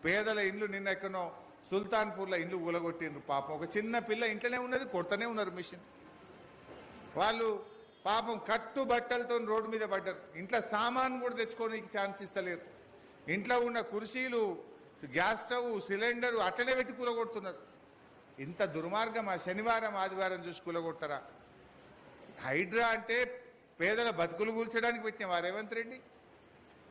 పేదల ఇండ్లు నిన్న ఎక్కనో సుల్తాన్పూర్లో ఇండ్లు ఊలగొట్టిండ్రు. పాపం ఒక చిన్న పిల్ల ఇంట్లోనే ఉన్నది, కొడతనే ఉన్నారు మిషన్. వాళ్ళు పాపం కట్టు బట్టలతో రోడ్డు మీద పడ్డారు. ఇంట్లో సామాన్ కూడా తెచ్చుకోవడానికి ఛాన్స్ ఇస్తలేరు. ఇంట్లో ఉన్న కుర్చీలు, గ్యాస్ స్టవ్, సిలిండర్ అట్లనే పెట్టి కూలగొడుతున్నారు. ఇంత దుర్మార్గం ఆ శనివారం ఆదివారం చూసి కూలగొడతారా? హైడ్రా అంటే పేదల బతుకులు కూల్చడానికి పెట్టినవా రేవంత్ రెడ్డి?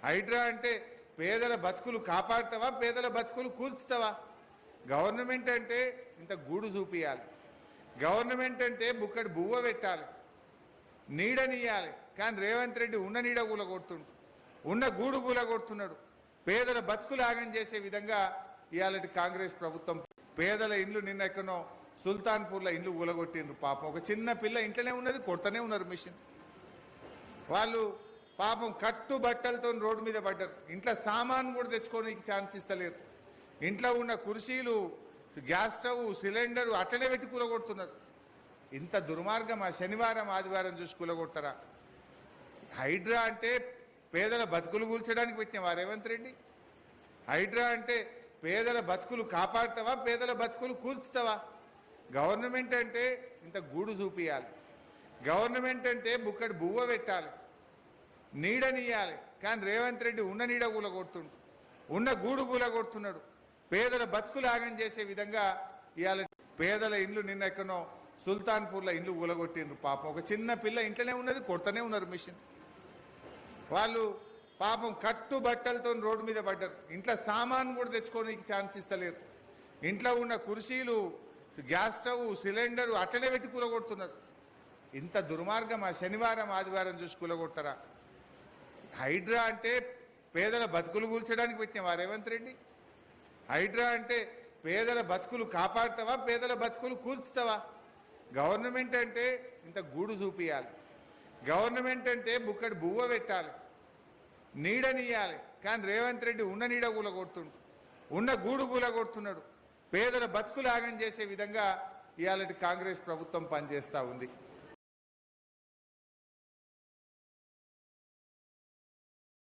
హైడ్రా అంటే పేదల బతుకులు కాపాడుతావా, పేదల బతుకులు కూల్చుతావా? గవర్నమెంట్ అంటే ఇంత గూడు చూపియాలి. గవర్నమెంట్ అంటే బుక్కడి బువ్వ పెట్టాలి, నీడనియాలి. కానీ రేవంత్ రెడ్డి ఉన్న నీడ కూలగొడుతుండు, ఉన్న గూడు కూలగొడుతున్నాడు. పేదల బతుకులు ఆగం చేసే విధంగా ఇవాళ కాంగ్రెస్ ప్రభుత్వం పేదల ఇండ్లు నిన్న ఎక్కనో సుల్తాన్పూర్లో ఇండ్లు ఊలగొట్టిండ్రు. పాపం ఒక చిన్న పిల్ల ఇంట్లోనే ఉన్నది, కొడతనే ఉన్నారు మిషన్. వాళ్ళు పాపం కట్టు బట్టలతో రోడ్డు మీద పడ్డారు. ఇంట్లో సామాన్ కూడా తెచ్చుకోవడానికి ఛాన్స్ ఇస్తలేరు. ఇంట్లో ఉన్న కుర్చీలు, గ్యాస్ స్టవ్, సిలిండర్ అట్లనే పెట్టి కూలగొడుతున్నారు. ఇంత దుర్మార్గం ఆ శనివారం ఆదివారం చూసి కూలగొడతారా? హైడ్రా అంటే పేదల బతుకులు కూల్చడానికి పెట్టినవా రేవంత్ రెడ్డి? హైడ్రా అంటే పేదల బతుకులు కాపాడుతావా, పేదల బతుకులు కూల్చుతావా? గవర్నమెంట్ అంటే ఇంత గూడు చూపియాలి. గవర్నమెంట్ అంటే బుక్కడి బువ్వ పెట్టాలి, నీడనియాలి. కానీ రేవంత్ రెడ్డి ఉన్న నీడ కూలగొడుతుండు, ఉన్న గూడు కూలగొడుతున్నాడు. పేదల బతుకులు ఆగం చేసే విధంగా ఇవాళ పేదల ఇండ్లు నిన్న ఎక్కనో సుల్తాన్పూర్లో ఇండ్లు ఊలగొట్టిండ్రు. పాపం ఒక చిన్న పిల్ల ఇంట్లోనే ఉన్నది, కొడతనే ఉన్నారు మిషన్. వాళ్ళు పాపం కట్టు బట్టలతో రోడ్డు మీద పడ్డారు. ఇంట్లో సామాన్ కూడా తెచ్చుకోవడానికి ఛాన్స్ ఇస్తలేరు. ఇంట్లో ఉన్న కుర్చీలు, గ్యాస్ స్టవ్, సిలిండర్ అట్లనే పెట్టి కూలగొడుతున్నారు. ఇంత దుర్మార్గం ఆ శనివారం ఆదివారం చూసి కూలగొడతారా? హైడ్రా అంటే పేదల బతుకులు కూల్చడానికి పెట్టినవా రేవంత్ రెడ్డి? హైడ్రా అంటే పేదల బతుకులు కాపాడుతావా, పేదల బతుకులు కూల్చుతావా? గవర్నమెంట్ అంటే ఇంత గూడు చూపియాలి. గవర్నమెంట్ అంటే బుక్కడి బువ్వ పెట్టాలి, నీడనియాలి. కానీ రేవంత్ రెడ్డి ఉన్న నీడ కూలగొడుతుండు, ఉన్న గూడు కూలగొడుతున్నాడు. పేదల బతుకులు ఆగం చేసే విధంగా ఇవాళ కాంగ్రెస్ ప్రభుత్వం పనిచేస్తూ ఉంది.